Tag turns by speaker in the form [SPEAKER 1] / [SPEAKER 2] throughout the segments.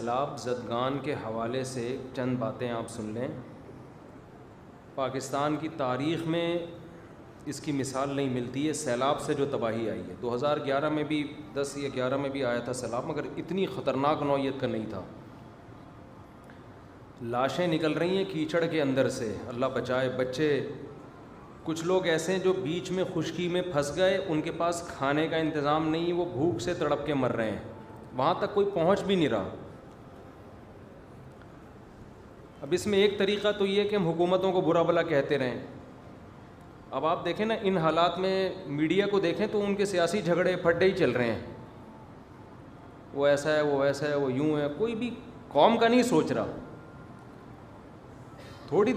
[SPEAKER 1] سیلاب زدگان کے حوالے سے چند باتیں آپ سن لیں۔ پاکستان کی تاریخ میں اس کی مثال نہیں ملتی ہے سیلاب سے جو تباہی آئی ہے۔ 2011 میں بھی 10 یا 11 میں بھی آیا تھا سیلاب، مگر اتنی خطرناک نوعیت کا نہیں تھا۔ لاشیں نکل رہی ہیں کیچڑ کے اندر سے، اللہ بچائے۔ بچے، کچھ لوگ ایسے ہیں جو بیچ میں خشکی میں پھنس گئے، ان کے پاس کھانے کا انتظام نہیں، وہ بھوک سے تڑپ کے مر رہے ہیں، وہاں تک کوئی پہنچ بھی نہیں رہا۔ اب اس میں ایک طریقہ تو یہ ہے کہ ہم حکومتوں کو برا بھلا کہتے رہیں۔ اب آپ دیکھیں نا، ان حالات میں میڈیا کو دیکھیں تو ان کے سیاسی جھگڑے پھڈے ہی چل رہے ہیں، وہ ایسا ہے، وہ ویسا ہے، وہ یوں ہے، کوئی بھی قوم کا نہیں سوچ رہا۔ تھوڑی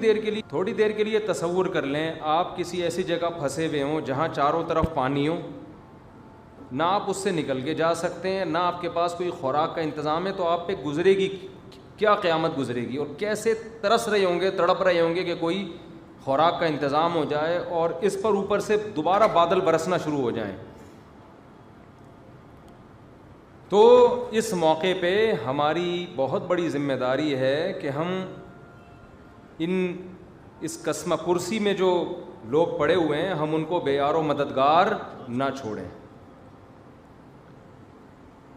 [SPEAKER 1] دیر کے لیے تصور کر لیں، آپ کسی ایسی جگہ پھنسے ہوئے ہوں جہاں چاروں طرف پانی ہو، نہ آپ اس سے نکل کے جا سکتے ہیں، نہ آپ کے پاس کوئی خوراک کا انتظام ہے، تو آپ پہ گزرے گی کیا قیامت گزرے گی، اور کیسے ترس رہے ہوں گے، تڑپ رہے ہوں گے کہ کوئی خوراک کا انتظام ہو جائے، اور اس پر اوپر سے دوبارہ بادل برسنا شروع ہو جائیں۔ تو اس موقع پہ ہماری بہت بڑی ذمہ داری ہے کہ ہم اس قسمہ پرسی میں جو لوگ پڑے ہوئے ہیں، ہم ان کو بے یار و مددگار نہ چھوڑیں۔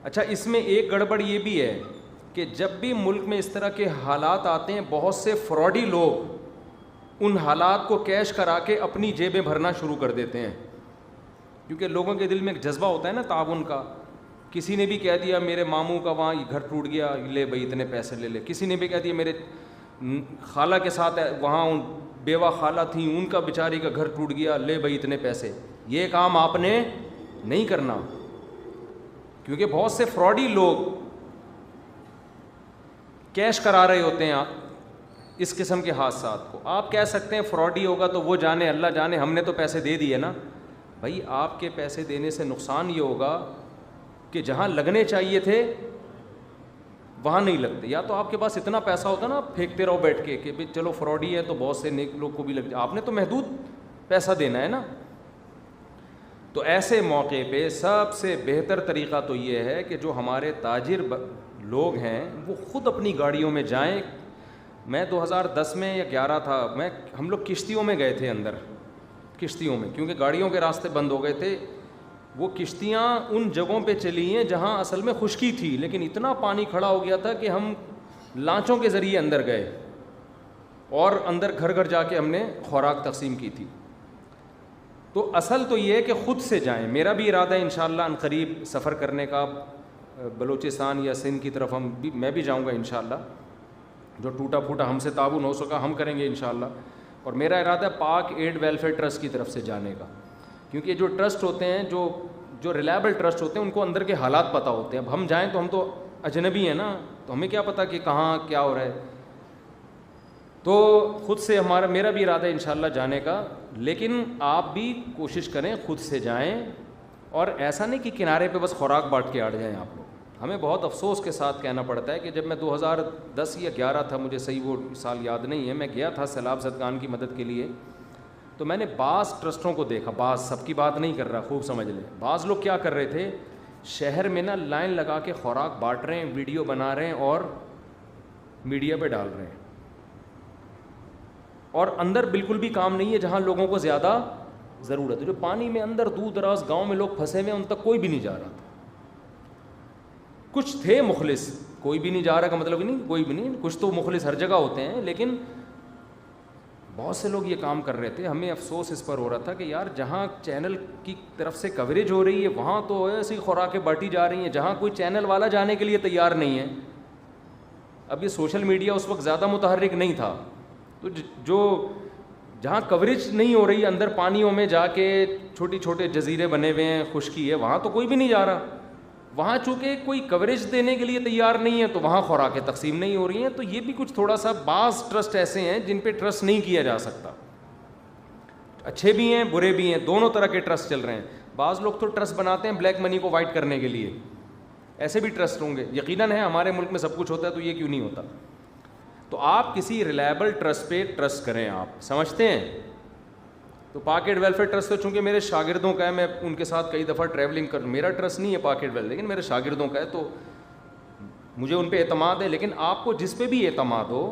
[SPEAKER 1] اچھا، اس میں ایک گڑبڑ یہ بھی ہے کہ جب بھی ملک میں اس طرح کے حالات آتے ہیں، بہت سے فراڈی لوگ ان حالات کو کیش کرا کے اپنی جیبیں بھرنا شروع کر دیتے ہیں، کیونکہ لوگوں کے دل میں ایک جذبہ ہوتا ہے نا تعاون کا۔ کسی نے بھی کہہ دیا میرے ماموں کا وہاں گھر ٹوٹ گیا، لے بھائی اتنے پیسے لے لے۔ کسی نے بھی کہہ دیا میرے خالہ کے ساتھ وہاں بیوہ خالہ تھیں، ان کا بیچاری کا گھر ٹوٹ گیا، لے بھائی اتنے پیسے۔ یہ کام آپ نے نہیں کرنا، کیونکہ بہت سے فراڈی لوگ کیش کرا رہے ہوتے ہیں اس قسم کے حادثات کو۔ آپ کہہ سکتے ہیں فراڈی ہوگا تو وہ جانے، اللہ جانے، ہم نے تو پیسے دے دیے نا۔ بھائی آپ کے پیسے دینے سے نقصان یہ ہوگا کہ جہاں لگنے چاہیے تھے وہاں نہیں لگتے۔ یا تو آپ کے پاس اتنا پیسہ ہوتا نا، آپ پھینکتے رہو بیٹھ کے کہ بھئی چلو فراڈی ہے تو بہت سے نیک لوگ کو بھی لگ جائے، آپ نے تو محدود پیسہ دینا ہے نا۔ تو ایسے موقع پہ سب سے بہتر طریقہ تو یہ ہے کہ جو ہمارے تاجر لوگ ہیں وہ خود اپنی گاڑیوں میں جائیں۔ میں 2010 میں یا 11 تھا، ہم لوگ کشتیوں میں گئے تھے اندر، کشتیوں میں، کیونکہ گاڑیوں کے راستے بند ہو گئے تھے۔ وہ کشتیاں ان جگہوں پہ چلی ہیں جہاں اصل میں خشکی تھی، لیکن اتنا پانی کھڑا ہو گیا تھا کہ ہم لانچوں کے ذریعے اندر گئے، اور اندر گھر گھر جا کے ہم نے خوراک تقسیم کی تھی۔ تو اصل تو یہ ہے کہ خود سے جائیں۔ میرا بھی ارادہ ہے انشاءاللہ عنقریب سفر کرنے کا، بلوچستان یا سندھ کی طرف میں بھی جاؤں گا انشاءاللہ۔ جو ٹوٹا پھوٹا ہم سے تعاون ہو سکا ہم کریں گے انشاءاللہ، اور میرا ارادہ ہے پاک ایڈ ویلفیئر ٹرسٹ کی طرف سے جانے کا، کیونکہ جو ٹرسٹ ہوتے ہیں، جو ریلائبل ٹرسٹ ہوتے ہیں، ان کو اندر کے حالات پتہ ہوتے ہیں۔ اب ہم جائیں تو ہم تو اجنبی ہیں نا، تو ہمیں کیا پتہ کہ کہاں کیا ہو رہا ہے۔ تو خود سے میرا بھی ارادہ ہے انشاءاللہ جانے کا، لیکن آپ بھی کوشش کریں خود سے جائیں، اور ایسا نہیں کہ کنارے پہ بس خوراک بانٹ کے اڑ جائیں آپ لوگ۔ ہمیں بہت افسوس کے ساتھ کہنا پڑتا ہے کہ جب میں 2010 یا 11 تھا، مجھے صحیح وہ سال یاد نہیں ہے، میں گیا تھا سیلاب زدگان کی مدد کے لیے، تو میں نے بعض ٹرسٹوں کو دیکھا، بعض، سب کی بات نہیں کر رہا، خوب سمجھ لیں۔ بعض لوگ کیا کر رہے تھے، شہر میں نا لائن لگا کے خوراک بانٹ رہے ہیں، ویڈیو بنا رہے ہیں اور میڈیا پہ ڈال رہے ہیں، اور اندر بالکل بھی کام نہیں ہے جہاں لوگوں کو زیادہ ضرورت ہے۔ جو پانی میں اندر دور دراز گاؤں میں لوگ پھنسے ہوئے ہیں، ان تک کوئی بھی نہیں جا رہا تھا۔ کچھ تھے مخلص، کوئی بھی نہیں جا رہا کا مطلب نہیں کوئی بھی نہیں، کچھ تو مخلص ہر جگہ ہوتے ہیں، لیکن بہت سے لوگ یہ کام کر رہے تھے۔ ہمیں افسوس اس پر ہو رہا تھا کہ یار جہاں چینل کی طرف سے کوریج ہو رہی ہے وہاں تو ایسی خوراکیں بانٹی جا رہی ہیں جہاں کوئی چینل والا جانے کے لیے تیار نہیں ہے۔ اب یہ سوشل میڈیا اس وقت زیادہ متحرک نہیں تھا، تو جو جہاں کوریج نہیں ہو رہی، اندر پانیوں میں جا کے چھوٹی چھوٹے جزیرے بنے ہوئے ہیں، خشکی ہے، وہاں تو کوئی بھی نہیں جا رہا۔ وہاں چونکہ کوئی کوریج دینے کے لیے تیار نہیں ہے تو وہاں خوراکیں تقسیم نہیں ہو رہی ہیں۔ تو یہ بھی کچھ تھوڑا سا، بعض ٹرسٹ ایسے ہیں جن پہ ٹرسٹ نہیں کیا جا سکتا، اچھے بھی ہیں برے بھی ہیں، دونوں طرح کے ٹرسٹ چل رہے ہیں۔ بعض لوگ تو ٹرسٹ بناتے ہیں بلیک منی کو وائٹ کرنے کے لیے، ایسے بھی ٹرسٹ ہوں گے، یقیناً ہے، ہمارے ملک میں سب کچھ ہوتا ہے تو یہ کیوں نہیں ہوتا۔ تو آپ کسی ریلائبل ٹرسٹ پہ ٹرسٹ کریں، آپ سمجھتے ہیں۔ تو پاکٹ ویلفیئر ٹرسٹ تو چونکہ میرے شاگردوں کا ہے، میں ان کے ساتھ کئی دفعہ ٹریولنگ میرا ٹرسٹ نہیں ہے پاکٹ ویلفیئر، لیکن میرے شاگردوں کا ہے، تو مجھے ان پہ اعتماد ہے، لیکن آپ کو جس پہ بھی اعتماد ہو،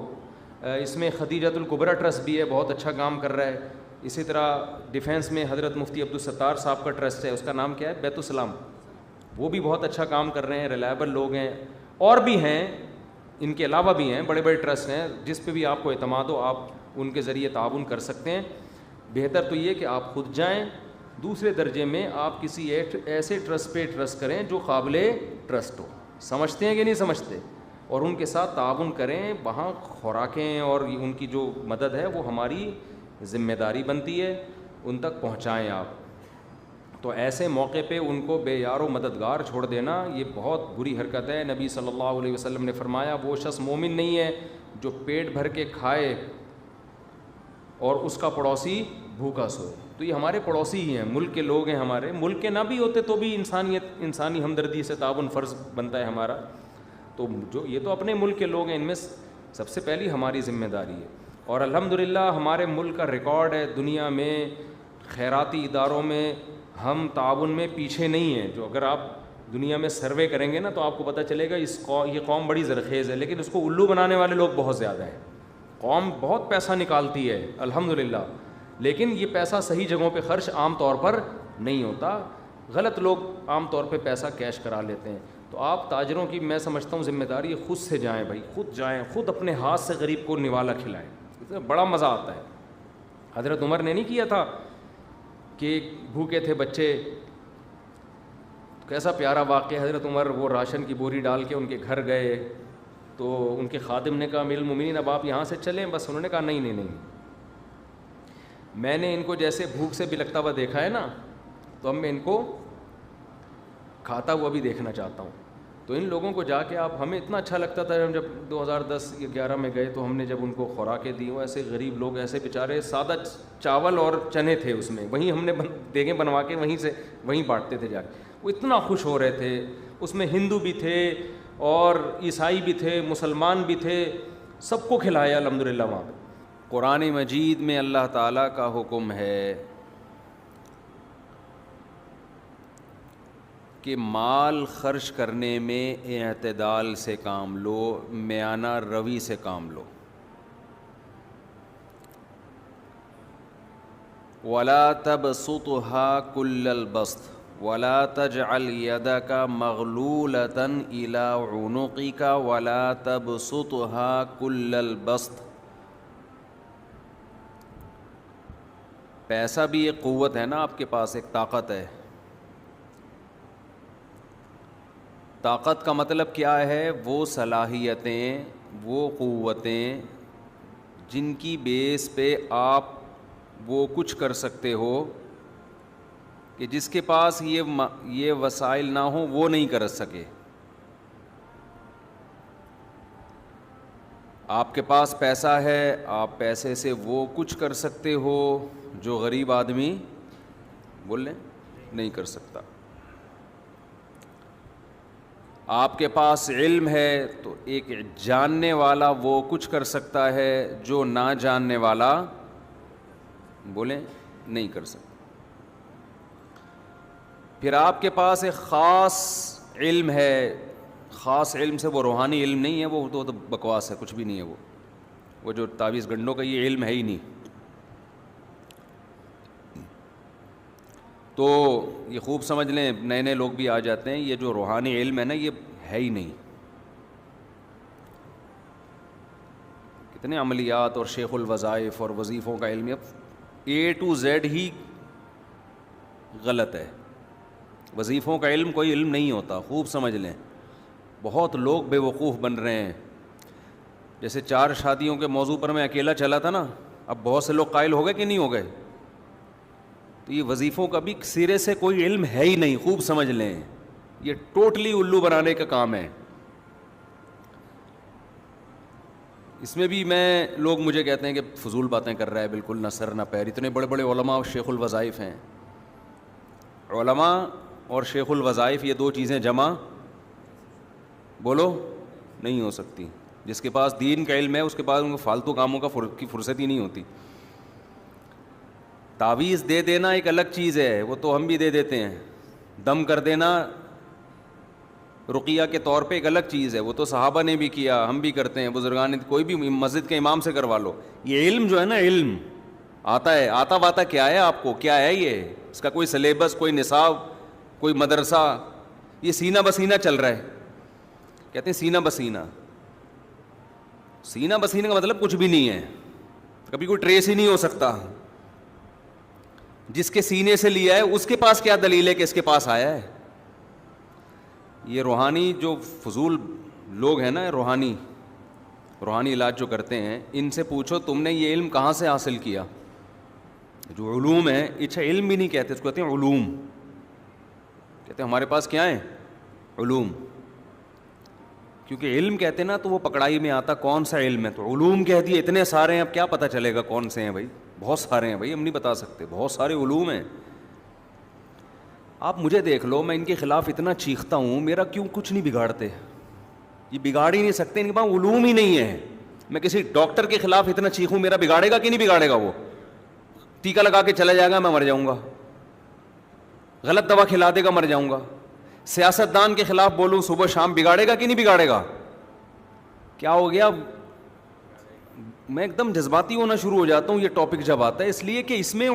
[SPEAKER 1] اس میں خدیجۃ الکبریٰ ٹرسٹ بھی ہے، بہت اچھا کام کر رہا ہے. اسی طرح ڈیفینس میں حضرت مفتی عبدالستار صاحب کا ٹرسٹ ہے، اس کا نام کیا ہے، بیت السلام، وہ بھی بہت اچھا کام کر رہے ہیں، ریلائبل لوگ ہیں. اور بھی ہیں، ان کے علاوہ بھی ہیں، بڑے بڑے ٹرسٹ ہیں، جس پہ بھی آپ کو اعتماد ہو آپ ان کے ذریعے تعاون کر سکتے ہیں. بہتر تو یہ کہ آپ خود جائیں. دوسرے درجے میں آپ کسی ایسے ٹرسٹ پہ ٹرسٹ کریں جو قابل ٹرسٹ ہو. سمجھتے ہیں کہ نہیں سمجھتے؟ اور ان کے ساتھ تعاون کریں. وہاں خوراکیں اور ان کی جو مدد ہے وہ ہماری ذمہ داری بنتی ہے، ان تک پہنچائیں آپ. تو ایسے موقع پہ ان کو بے یار و مددگار چھوڑ دینا یہ بہت بری حرکت ہے. نبی صلی اللہ علیہ وسلم نے فرمایا وہ شخص مومن نہیں ہے جو پیٹ بھر کے کھائے اور اس کا پڑوسی بھوکا سوئے. تو یہ ہمارے پڑوسی ہی ہیں، ملک کے لوگ ہیں ہمارے. ملک کے نہ بھی ہوتے تو بھی انسانی ہمدردی سے تعاون فرض بنتا ہے ہمارا. تو جو یہ تو اپنے ملک کے لوگ ہیں، ان میں سب سے پہلی ہماری ذمہ داری ہے. اور الحمدللہ ہمارے ملک کا ریکارڈ ہے دنیا میں خیراتی اداروں میں، ہم تعاون میں پیچھے نہیں ہیں. جو اگر آپ دنیا میں سروے کریں گے نا تو آپ کو پتہ چلے گا یہ قوم بڑی زرخیز ہے، لیکن اس کو الو بنانے والے لوگ بہت زیادہ ہیں. قوم بہت پیسہ نکالتی ہے الحمدللہ، لیکن یہ پیسہ صحیح جگہوں پہ خرچ عام طور پر نہیں ہوتا. غلط لوگ عام طور پہ پیسہ کیش کرا لیتے ہیں. تو آپ تاجروں کی میں سمجھتا ہوں ذمہ داری ہے خود سے جائیں بھائی، خود جائیں، خود اپنے ہاتھ سے غریب کو نوالا کھلائیں. اس میں بڑا مزہ آتا ہے. حضرت عمر نے نہیں کیا تھا کہ بھوکے تھے بچے، کیسا پیارا واقعہ. حضرت عمر وہ راشن کی بوری ڈال کے ان کے گھر گئے تو ان کے خادم نے کہا امیر المومنین اب آپ یہاں سے چلیں بس. انہوں نے کہا نہیں نہیں نہیں، میں نے ان کو جیسے بھوک سے بلکتا ہوا دیکھا ہے نا، تو اب میں ان کو کھاتا ہوا بھی دیکھنا چاہتا ہوں. تو ان لوگوں کو جا کے آپ، ہمیں اتنا اچھا لگتا تھا جب 2010-11 میں گئے تو ہم نے جب ان کو خوراکیں دی، وہ ایسے غریب لوگ، ایسے بیچارے سادہ چاول اور چنے تھے اس میں، وہیں ہم نے دیگیں بنوا کے وہیں بانٹتے تھے جا کے. وہ اتنا خوش ہو رہے تھے. اس میں ہندو بھی تھے اور عیسائی بھی تھے، مسلمان بھی تھے، سب کو کھلایا الحمدللہ وہاں پہ. قرآن مجید میں اللہ تعالیٰ کا حکم ہے کہ مال خرچ کرنے میں اعتدال سے کام لو، میانہ روی سے کام لو. وَلَا تَبْسُطْهَا كُلَّ الْبَسْطِ وَلَا تَجْعَلْ يَدَكَ مَغْلُولَةً إِلَىٰ عُنُقِكَ وَلَا تَبْسُطْهَا كُلَّ الْبَسْطِ. پیسہ بھی ایک قوت ہے نا، آپ کے پاس ایک طاقت ہے. طاقت کا مطلب کیا ہے؟ وہ صلاحیتیں، وہ قوتیں جن کی بیس پہ آپ وہ کچھ کر سکتے ہو کہ جس کے پاس یہ وسائل نہ ہوں وہ نہیں کر سکے. آپ کے پاس پیسہ ہے، آپ پیسے سے وہ کچھ کر سکتے ہو جو غریب آدمی بول لیں نہیں کر سکتا. آپ کے پاس علم ہے تو ایک جاننے والا وہ کچھ کر سکتا ہے جو نہ جاننے والا بولیں نہیں کر سکتا. پھر آپ کے پاس ایک خاص علم ہے. خاص علم سے وہ روحانی علم نہیں ہے، وہ تو بکواس ہے، کچھ بھی نہیں ہے. وہ جو تعویذ گنڈوں کا یہ علم ہے ہی نہیں. تو یہ خوب سمجھ لیں، نئے نئے لوگ بھی آ جاتے ہیں، یہ جو روحانی علم ہے نا یہ ہے ہی نہیں. کتنے عملیات اور شیخ الوظائف اور وظیفوں کا علم A to Z ہی غلط ہے. وظیفوں کا علم کوئی علم نہیں ہوتا، خوب سمجھ لیں. بہت لوگ بے وقوف بن رہے ہیں. جیسے 4 شادیوں کے موضوع پر میں اکیلا چلا تھا نا، اب بہت سے لوگ قائل ہو گئے کہ نہیں ہو گئے. تو یہ وظیفوں کا بھی سرے سے کوئی علم ہے ہی نہیں، خوب سمجھ لیں. یہ ٹوٹلی الو بنانے کا کام ہے. اس میں بھی لوگ مجھے کہتے ہیں کہ فضول باتیں کر رہا ہے، بالکل نہ سر نہ پیر. اتنے بڑے بڑے علماء اور شیخ الوظائف ہیں. علماء اور شیخ الوظائف یہ 2 چیزیں جمع بولو نہیں ہو سکتی. جس کے پاس دین کا علم ہے اس کے پاس ان کو فالتو کاموں کی فرصت ہی نہیں ہوتی. تعویذ دے دینا ایک الگ چیز ہے، وہ تو ہم بھی دے دیتے ہیں. دم کر دینا، رقیہ کے طور پہ ایک الگ چیز ہے, وہ تو صحابہ نے بھی کیا, ہم بھی کرتے ہیں, بزرگان نے, کوئی بھی مسجد کے امام سے کروا لو. یہ علم جو ہے نا, علم آتا ہے, آتا واتا کیا ہے آپ کو, کیا ہے یہ, اس کا کوئی سلیبس, کوئی نصاب, کوئی مدرسہ, یہ سینہ بسینہ چل رہا ہے. کہتے ہیں سینہ بسینہ, سینہ بسینہ کا مطلب کچھ بھی نہیں ہے, کبھی کوئی ٹریس ہی نہیں ہو سکتا. جس کے سینے سے لیا ہے اس کے پاس کیا دلیل ہے کہ اس کے پاس آیا ہے. یہ روحانی جو فضول لوگ ہیں نا, روحانی علاج جو کرتے ہیں, ان سے پوچھو تم نے یہ علم کہاں سے حاصل کیا. جو علوم ہے, اچھا علم بھی نہیں کہتے اس کو, کہتے ہیں علوم. کہتے ہیں ہمارے پاس کیا ہیں, علوم. کیونکہ علم کہتے ہیں نا تو وہ پکڑائی میں آتا کون سا علم ہے, تو علوم کہہ دیے, اتنے سارے ہیں, اب کیا پتہ چلے گا کون سے ہیں بھائی, بہت سارے ہیں بھائی, ہم نہیں بتا سکتے, بہت سارے علوم ہیں. آپ مجھے دیکھ لو, میں ان کے خلاف اتنا چیختا ہوں, میرا کیوں کچھ نہیں بگاڑتے, یہ بگاڑ ہی نہیں سکتے, ان کے پاس علوم ہی نہیں ہے. میں کسی ڈاکٹر کے خلاف اتنا چیخوں, میرا بگاڑے گا کہ نہیں بگاڑے گا, وہ ٹیکا لگا کے چلا جائے گا, میں مر جاؤں گا, غلط دوا کھلا دے گا, مر جاؤں گا. سیاستدان کے خلاف بولوں صبح شام, بگاڑے گا کہ نہیں بگاڑے گا. کیا ہو گیا, میں ایک دم جذباتی ہونا شروع ہو جاتا ہوں یہ ٹاپک جب آتا ہے, اس لیے کہ اس میں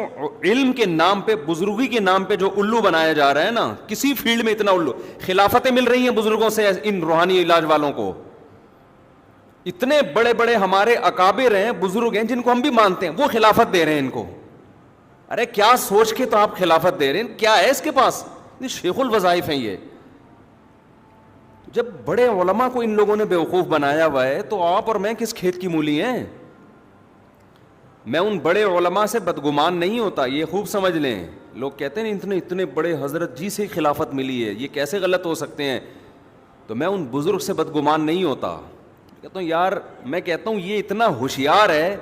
[SPEAKER 1] علم کے نام پہ, بزرگی کے نام پہ جو الو بنایا جا رہا ہے نا, کسی فیلڈ میں اتنا الو. خلافتیں مل رہی ہیں بزرگوں سے ان روحانی علاج والوں کو, اتنے بڑے بڑے ہمارے اکابر ہیں, بزرگ ہیں جن کو ہم بھی مانتے ہیں, وہ خلافت دے رہے ہیں ان کو. ارے کیا سوچ کے تو آپ خلافت دے رہے ہیں, کیا ہے اس کے پاس, یہ شیخ الوظائف ہیں یہ. جب بڑے علماء کو ان لوگوں نے بیوقوف بنایا ہوا ہے تو آپ اور میں کس کھیت کی مولی ہیں. میں ان بڑے علماء سے بدگمان نہیں ہوتا, یہ خوب سمجھ لیں. لوگ کہتے ہیں اتنے بڑے حضرت جی سے خلافت ملی ہے, یہ کیسے غلط ہو سکتے ہیں, تو میں ان بزرگ سے بدگمان نہیں ہوتا. کہتا ہوں یار, میں کہتا ہوں یہ اتنا ہوشیار ہے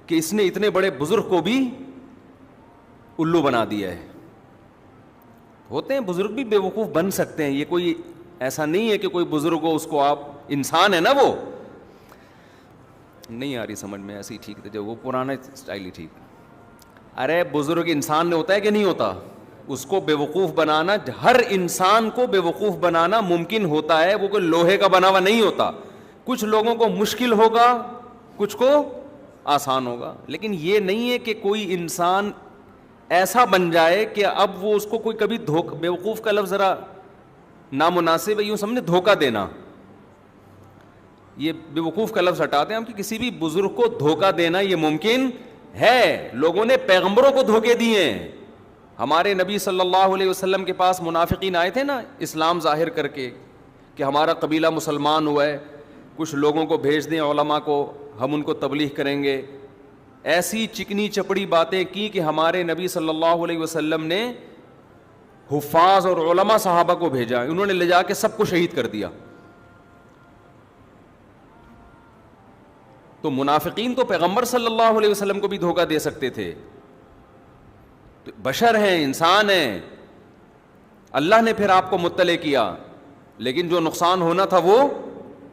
[SPEAKER 1] کہ اس نے اتنے بڑے بزرگ کو بھی الو بنا دیا ہے. ہوتے ہیں بزرگ بھی بیوقوف بن سکتے ہیں, یہ کوئی ایسا نہیں ہے کہ کوئی بزرگ ہو اس کو آپ, انسان ہے نا, وہ نہیں آ رہی سمجھ میں, ایسی ٹھیک تھا جو وہ پرانا اسٹائل ہی ٹھیک. ارے بزرگ انسان نے ہوتا ہے کہ نہیں ہوتا, اس کو بیوقوف بنانا, ہر انسان کو بیوقوف بنانا ممکن ہوتا ہے, وہ کوئی لوہے کا بنا ہوا نہیں ہوتا. کچھ لوگوں کو مشکل ہوگا, کچھ کو آسان ہوگا, لیکن یہ نہیں ہے کہ کوئی انسان ایسا بن جائے کہ اب وہ اس کو کوئی کبھی بیوقوف کا لفظ ذرا نامناسب ہے, یوں سمجھے دھوکہ دینا, یہ بیوقوف کا لفظ ہٹا دیں ہم, کہ کسی بھی بزرگ کو دھوکہ دینا یہ ممکن ہے. لوگوں نے پیغمبروں کو دھوکے دیے ہیں. ہمارے نبی صلی اللہ علیہ وسلم کے پاس منافقین آئے تھے نا, اسلام ظاہر کر کے کہ ہمارا قبیلہ مسلمان ہوا ہے, کچھ لوگوں کو بھیج دیں علماء کو, ہم ان کو تبلیغ کریں گے. ایسی چکنی چپڑی باتیں کی کہ ہمارے نبی صلی اللہ علیہ وسلم نے حفاظ اور علماء صحابہ کو بھیجا, انہوں نے لے جا کے سب کو شہید کر دیا. تو منافقین تو پیغمبر صلی اللہ علیہ وسلم کو بھی دھوکہ دے سکتے تھے, بشر ہیں, انسان ہیں. اللہ نے پھر آپ کو مطلع کیا, لیکن جو نقصان ہونا تھا وہ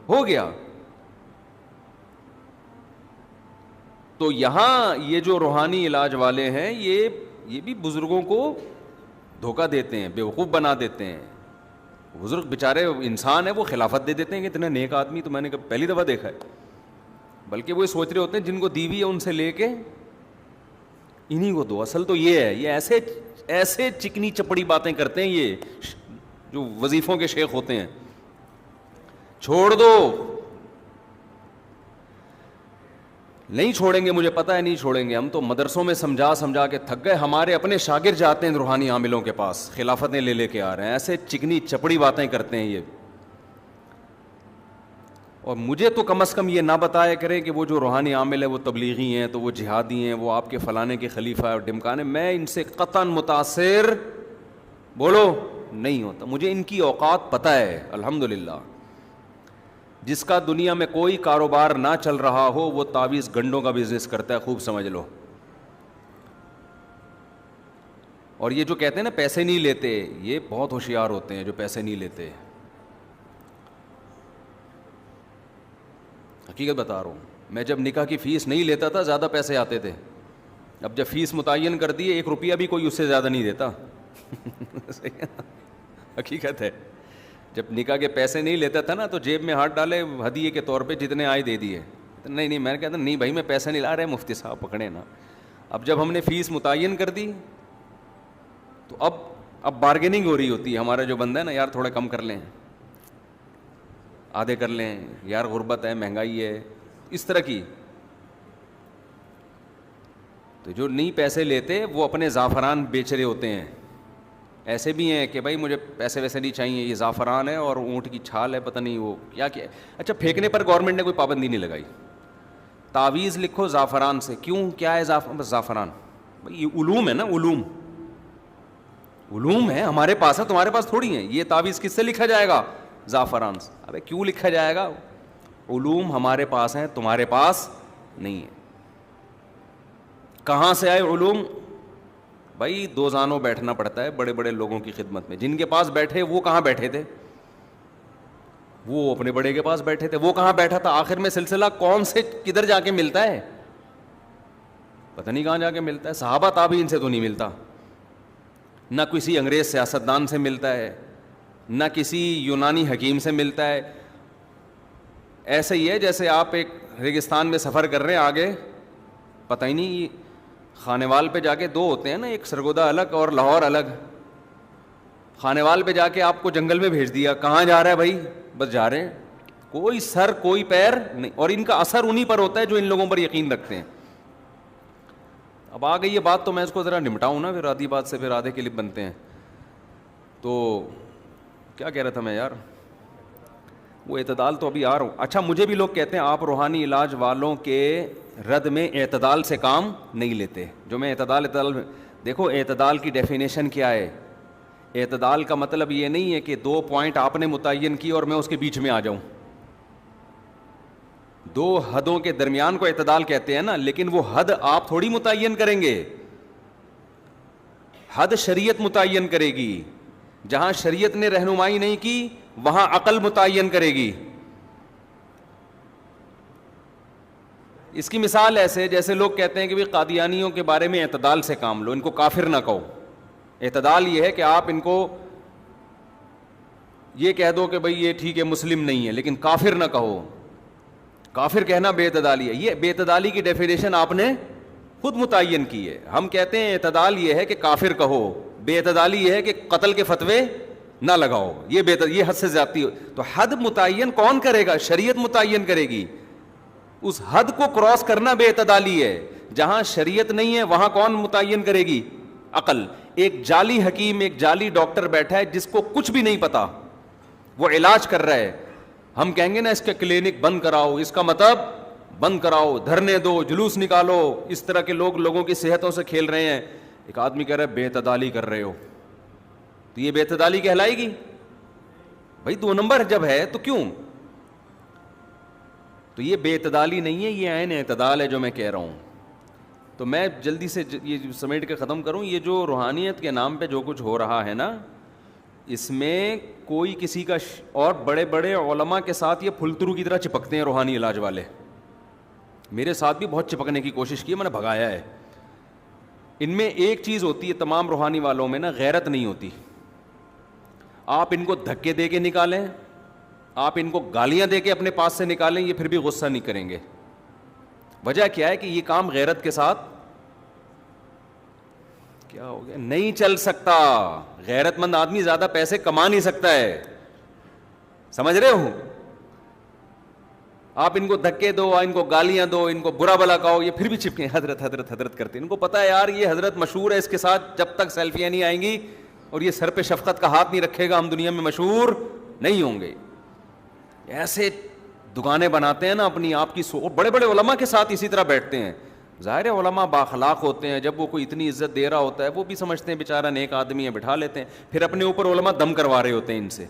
[SPEAKER 1] ہو گیا. تو یہاں یہ جو روحانی علاج والے ہیں, یہ بھی بزرگوں کو دھوکہ دیتے ہیں, بیوقوف بنا دیتے ہیں. بزرگ بیچارے انسان ہے, وہ خلافت دے دیتے ہیں کہ اتنا نیک آدمی تو میں نے پہلی دفعہ دیکھا ہے. بلکہ وہ سوچ رہے ہوتے ہیں جن کو دیوی ہے ان سے لے کے انہی کو دو. اصل تو یہ ہے, یہ ایسے چکنی چپڑی باتیں کرتے ہیں یہ جو وظیفوں کے شیخ ہوتے ہیں. چھوڑ دو, نہیں چھوڑیں گے, مجھے پتہ ہے نہیں چھوڑیں گے. ہم تو مدرسوں میں سمجھا کے تھک گئے, ہمارے اپنے شاگرد جاتے ہیں روحانی عاملوں کے پاس, خلافتیں لے کے آ رہے ہیں, ایسے چکنی چپڑی باتیں کرتے ہیں یہ. اور مجھے تو کم از کم یہ نہ بتایا کرے کہ وہ جو روحانی عامل ہے وہ تبلیغی ہیں, تو وہ جہادی ہیں, وہ آپ کے فلانے کے خلیفہ اور ڈمکانے. میں ان سے قطعاً متاثر بولو نہیں ہوتا, مجھے ان کی اوقات پتہ ہے الحمدللہ. جس کا دنیا میں کوئی کاروبار نہ چل رہا ہو وہ تعویذ گنڈوں کا بزنس کرتا ہے, خوب سمجھ لو. اور یہ جو کہتے ہیں نا پیسے نہیں لیتے, یہ بہت ہوشیار ہوتے ہیں جو پیسے نہیں لیتے. حقیقت بتا رہا ہوں, میں جب نکاح کی فیس نہیں لیتا تھا زیادہ پیسے آتے تھے. اب جب فیس متعین کر دی, 1 روپیہ بھی کوئی اس سے زیادہ نہیں دیتا. حقیقت ہے, جب نکاح کے پیسے نہیں لیتا تھا نا تو جیب میں ہاتھ ڈالے ہدیے کے طور پہ جتنے آئے دے دیے. نہیں میں نے کہا نہیں بھائی میں پیسے نہیں لا رہے, مفتی صاحب پکڑے نا. اب جب ہم نے فیس متعین کر دی تو اب بارگیننگ ہو رہی ہوتی ہے. ہمارا جو بندہ ہے نا, یار تھوڑا کم کر لیں, آدھے کر لیں, یار غربت ہے, مہنگائی ہے, اس طرح کی. تو جو نہیں پیسے لیتے وہ اپنے زعفران بیچ رہے ہوتے ہیں. ایسے بھی ہیں کہ بھائی مجھے پیسے ویسے نہیں چاہیے, یہ زعفران ہے اور اونٹ کی چھال ہے, پتہ نہیں وہ کیا کیا. اچھا پھینکنے پر گورنمنٹ نے کوئی پابندی نہیں لگائی, تعویذ لکھو زعفران سے. کیوں, کیا ہے بس زعفران. بھائی یہ علوم ہے نا, علوم ہے, ہمارے پاس ہے, تمہارے پاس تھوڑی ہیں. یہ تعویذ کس سے لکھا جائے گا, زعفران سے. ابے کیوں لکھا جائے گا, علوم ہمارے پاس ہیں, تمہارے پاس نہیں ہے. کہاں سے آئے علوم؟ بھائی دو زانوں بیٹھنا پڑتا ہے بڑے بڑے لوگوں کی خدمت میں. جن کے پاس بیٹھے وہ کہاں بیٹھے تھے, وہ اپنے بڑے کے پاس بیٹھے تھے. وہ کہاں بیٹھا تھا, آخر میں سلسلہ کون سے کدھر جا کے ملتا ہے, پتہ نہیں کہاں جا کے ملتا ہے. صحابہ تابعین سے تو نہیں ملتا, نہ کسی انگریز سیاستدان سے ملتا ہے, نہ کسی یونانی حکیم سے ملتا ہے. ایسے ہی ہے جیسے آپ ایک ریگستان میں سفر کر رہے ہیں, آگے پتہ ہی نہیں, خانیوال پہ جا کے دو ہوتے ہیں نا, ایک سرگودا الگ اور لاہور الگ. خانیوال پہ جا کے آپ کو جنگل میں بھیج دیا, کہاں جا رہا ہے بھائی, بس جا رہے ہیں, کوئی سر کوئی پیر نہیں. اور ان کا اثر انہی پر ہوتا ہے جو ان لوگوں پر یقین رکھتے ہیں. اب آ گئی یہ بات تو میں اس کو ذرا نمٹاؤں نا, پھر آدھی بات سے پھر آدھے کلپ بنتے ہیں. تو کیا کہہ رہا تھا میں یار, وہ اعتدال تو ابھی آ رہا ہوں. اچھا مجھے بھی لوگ کہتے ہیں آپ روحانی علاج والوں کے رد میں اعتدال سے کام نہیں لیتے. جو میں اعتدال دیکھو اعتدال کی ڈیفینیشن کیا ہے. اعتدال کا مطلب یہ نہیں ہے کہ 2 پوائنٹ آپ نے متعین کی اور میں اس کے بیچ میں آ جاؤں. 2 حدوں کے درمیان کو اعتدال کہتے ہیں نا, لیکن وہ حد آپ تھوڑی متعین کریں گے. حد شریعت متعین کرے گی. جہاں شریعت نے رہنمائی نہیں کی وہاں عقل متعین کرے گی. اس کی مثال ایسے جیسے لوگ کہتے ہیں کہ قادیانیوں کے بارے میں اعتدال سے کام لو, ان کو کافر نہ کہو. اعتدال یہ ہے کہ آپ ان کو یہ کہہ دو کہ بھئی یہ ٹھیک ہے مسلم نہیں ہے, لیکن کافر نہ کہو. کافر کہنا بے اعتدالی ہے. یہ بے اعتدالی کی ڈیفینیشن آپ نے خود متعین کی ہے. ہم کہتے ہیں اعتدال یہ ہے کہ کافر کہو, بے اعتدالی یہ ہے کہ قتل کے فتوے نہ لگاؤ. یہ حد سے زیادتی ہو. تو حد متعین کون کرے گا, شریعت متعین کرے گی. اس حد کو کراس کرنا بے اعتدالی ہے. جہاں شریعت نہیں ہے وہاں کون متعین کرے گی, عقل. ایک جعلی حکیم, ایک جعلی ڈاکٹر بیٹھا ہے جس کو کچھ بھی نہیں پتا, وہ علاج کر رہا ہے. ہم کہیں گے نا اس کے کلینک بند کراؤ, اس کا مطلب بند کراؤ, دھرنے دو, جلوس نکالو. اس طرح کے لوگ لوگوں کی صحتوں سے کھیل رہے ہیں. ایک آدمی کہہ رہا ہے بے اعتدالی کر رہے ہو, تو یہ بے اعتدالی کہلائے گی؟ بھائی 2 نمبر جب ہے تو کیوں؟ تو یہ بے اعتدالی نہیں ہے, یہ عین اعتدال ہے جو میں کہہ رہا ہوں. تو میں جلدی سے یہ سمیٹ کے ختم کروں. یہ جو روحانیت کے نام پہ جو کچھ ہو رہا ہے نا, اس میں کوئی کسی کا اور بڑے بڑے علماء کے ساتھ یہ پھلترو کی طرح چپکتے ہیں روحانی علاج والے. میرے ساتھ بھی بہت چپکنے کی کوشش کی, میں نے بھگایا ہے. ان میں ایک چیز ہوتی ہے تمام روحانی والوں میں نا, غیرت نہیں ہوتی. آپ ان کو دھکے دے کے نکالیں, آپ ان کو گالیاں دے کے اپنے پاس سے نکالیں, یہ پھر بھی غصہ نہیں کریں گے. وجہ کیا ہے کہ یہ کام غیرت کے ساتھ کیا ہو گیا, نہیں چل سکتا. غیرت مند آدمی زیادہ پیسے کما نہیں سکتا ہے, سمجھ رہے ہو. آپ ان کو دھکے دو, ان کو گالیاں دو, ان کو برا بلا کہو, یہ پھر بھی چپکیں حضرت حضرت حضرت کرتے. ان کو پتا ہے یار یہ حضرت مشہور ہے, اس کے ساتھ جب تک سیلفیاں نہیں آئیں گی اور یہ سر پہ شفقت کا ہاتھ نہیں رکھے گا ہم دنیا میں مشہور نہیں ہوں گے. ایسے دکانیں بناتے ہیں نا اپنی آپ کی. بڑے بڑے علماء کے ساتھ اسی طرح بیٹھتے ہیں. ظاہر ہے علماء باخلاق ہوتے ہیں, جب وہ کوئی اتنی عزت دے رہا ہوتا ہے وہ بھی سمجھتے ہیں بیچارہ نیک آدمی ہے, بٹھا لیتے ہیں. پھر اپنے اوپر علماء دم کروا رہے ہوتے ہیں ان سے.